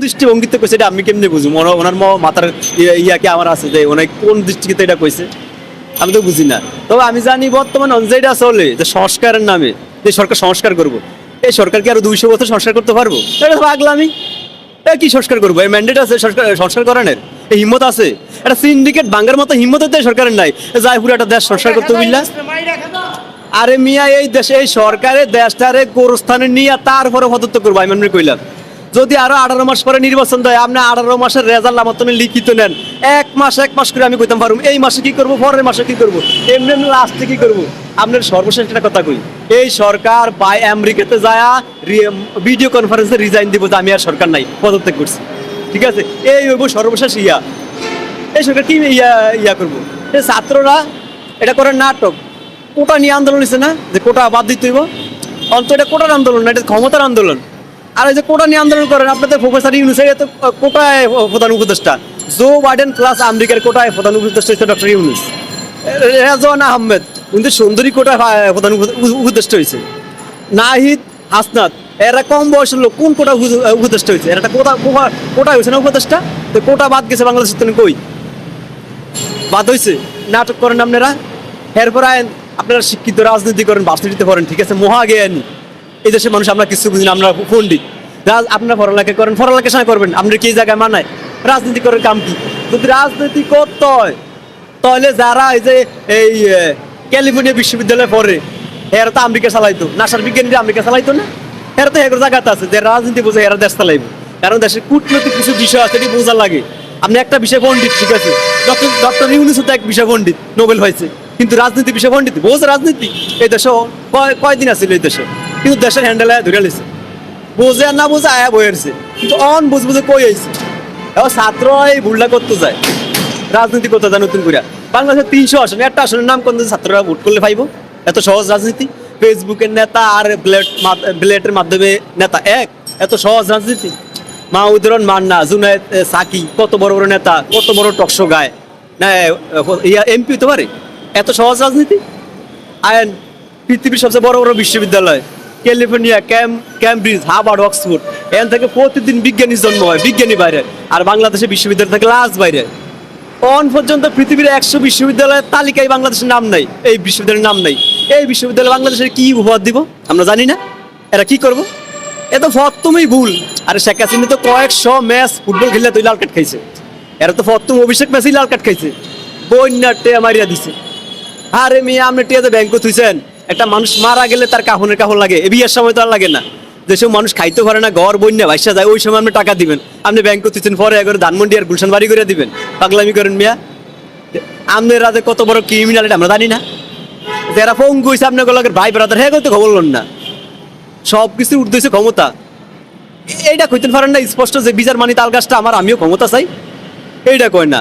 দৃষ্টিভঙ্গিতে কইছে এটা আমি কেমনে বুঝুম? ওনার মাথার কি আমার আছে যে ওনার কোন দৃষ্টিতে এটা কইছে আমি তো বুঝি না। তবে আমি জানি বর্তমান যেটা চলে যে সংস্কারের নামে যে সরকার সংস্কার করবো, এই সরকার কি আরো 200 বছর সংস্কার করতে পারবো? এটা পাগলামি। কি সংস্কার করবো? এই ম্যান্ডেট আছে সংস্কার করানোর? এই হিম্মত আছে? একটা সিন্ডিকেট ভাঙ্গার মতো হিম্মত সরকারের নাই যাই পুরো একটা দেশ সংস্কার করতে বুঝলা? আরে মিয়া, এই দেশে এই সরকারের দেশটারে গোরস্থানে নিয়ে তারপরে পদত্যাগ করবো আমি মনে কইলাম। যদি আরো 18 মাস পরে নির্বাচন দেয়, আপনি 18 মাসের রেজাল্ট আমার তুমি লিখিত নেন, এক মাস করে আমি কইতাম পারবো এই মাসে কি করবো, পরের মাসে কি করবো, এমনি লাস্টে কি করবো। আপনার সর্বশেষ একটা কথা কই, এই সরকার বাই আমেরিকাতে যায় ভিডিও কনফারেন্সে রিজাইন দিব যে আমি আর সরকার নাই, পদত্যাগ করছি, ঠিক আছে? এই হইব সর্বশেষ এই সরকার কি করবো? এই ছাত্ররা এটা করে নাটক, কোটা নিয়ে আন্দোলন হয়েছে না, যে কোটা বাদ দিতে হইব। অন্ত এটা কোটার আন্দোলন না, এটা ক্ষমতার আন্দোলন। আর এই যে কোটা নিয়ে আন্দোলন করেন আপনাদের প্রফেসর ইউনূস, তো কোটায় প্রধান উপদেষ্টা। জো বাইডেন প্লাস আমেরিকার কোটায় প্রধান উপদেষ্টা হচ্ছে ডক্টর ইউনূস। রেজওয়ান আহমেদ কিন্তু সুন্দরী কোটায় প্রধান উপদেষ্টা হয়েছে। নাহিদ হাসনাত এরা কম বয়সের লোক, কোন কোটা উপদেষ্টা হয়েছে? এরা কোটা হয়েছে না উপদেষ্টা? তো কোটা বাদ গেছে বাংলাদেশের তুমি কই বাদ হয়েছে? নাটক করেন আপনারা। এরপর আইন আপনারা শিক্ষিত রাজনীতি করেন, ভার্সিটিতে পড়েন, ঠিক আছে, মহাজ্ঞানী। এই দেশের মানুষ আমরা কিছু বুঝি না, আমরা পণ্ডিত। আপনারা পড়ালেখা করেন, পড়ালেখা সময় করবেন, আপনার কি জায়গায় মানায়? রাজনীতি করার কাম কি? যদি রাজনীতি করতে হয় তাহলে যারা এই যে এই ক্যালিফোর্নিয়া বিশ্ববিদ্যালয়ে পড়ে এরা তো আমেরিকা চালাইতো, নাসার বিজ্ঞানীরা আমেরিকা চালাইতো না? এরা তো এগুলো জায়গাতে আছে যে রাজনীতি বোঝে, এরা দেশ চালাইবো। কারণ দেশের কূটনৈতিক কিছু বিষয় আছে, এটি বোঝা লাগে। আপনি একটা বিষয় পণ্ডিত, ঠিক আছে, ডক্টর ইউনূস তো এক বিষয় পণ্ডিত, নোবেল হয়েছে, কিন্তু রাজনীতি বিষয় পণ্ডিত বোঝে রাজনীতি। এই দেশে কয়দিন আছিল এই দেশে, কিন্তু দেশের হ্যান্ডেল ধরে লিছে, বোঝে আর না বোঝে আয়া বইছে, কিন্তু অন বুঝে কই আইছে। এবার ছাত্র এই ভুলটা করতে যায়, রাজনীতি করতে যায় নতুন করে। বাংলাদেশের 300 আসন, একটা আসনের নাম কোন ছাত্ররা ভোট করলে পাইবো? এত সহজ রাজনীতি? ফেসবুকের নেতা আর ব্লেটের মাধ্যমে নেতা এক, এত সহজ রাজনীতি? মাহমুদুর মান্না, জুনায়েদ সাকি, কত বড় বড় নেতা, কত বড় টকশো গায় না, এমপি হতে পারে? এত সহজ রাজনীতি? আইন পৃথিবীর সবচেয়ে বড় বড় বিশ্ববিদ্যালয় ক্যালিফোর্নিয়া, ক্যামব্রিজ, হার্ভার্ড, অক্সফোর্ড, এখান থেকে প্রতিদিন বিজ্ঞানী জন্ম হয়, বিজ্ঞানী বাইরে। আর বাংলাদেশের বিশ্ববিদ্যালয় থেকে লাশ বাইরে। অন পর্যন্ত পৃথিবীর 100 বিশ্ববিদ্যালয়ের তালিকায় বাংলাদেশের নাম নাই, এই বিশ্ববিদ্যালয়ের নাম নাই। এই বিশ্ববিদ্যালয় বাংলাদেশের কি উপহার দিব আমরা জানি না? এরা কি করবো? এ তো ফত্তমই ভুল। আর শেখ হাসিনা তো কয়েকশো ম্যাচ ফুটবল খেললে তুই লাল কার্ড খাইছে। এরা তো ফত্তম অভিষেক ম্যাচেই লাল কার্ড খাইছে, বন্যা টেয়া মারিয়া দিছে। আরে মেয়ে, আপনি টিয়াতে ব্যাংকে থুইছেন, একটা মানুষ মারা গেলে তার কাফনের কাফন লাগে, এ বিয়ের সময় তো আর লাগে না। যেসব মানুষ খাইতে পারে না, ঘর বন্যা ভাইসা যায়, ওই সময় আপনি টাকা দিবেন। আপনি ব্যাংকে থুইছেন, পরে একবার ধানমন্ডি আর গুলশান বাড়ি করে দিবেন? পাগলামি করেন মিয়া। আপনার রাতে কত বড় ক্রিমিনাল এটা আমরা জানি না? যারা পঙ্গু হয়েছে আপনার গলাকে ভাই ব্রাদার, হ্যাঁ তো খবর না, সব কিছু উঠতেছে ক্ষমতা। এইটা কইতে পারেন না স্পষ্ট যে বিচার মানি তাল গাছটা আমার, আমিও ক্ষমতা চাই, এইটা কয় না।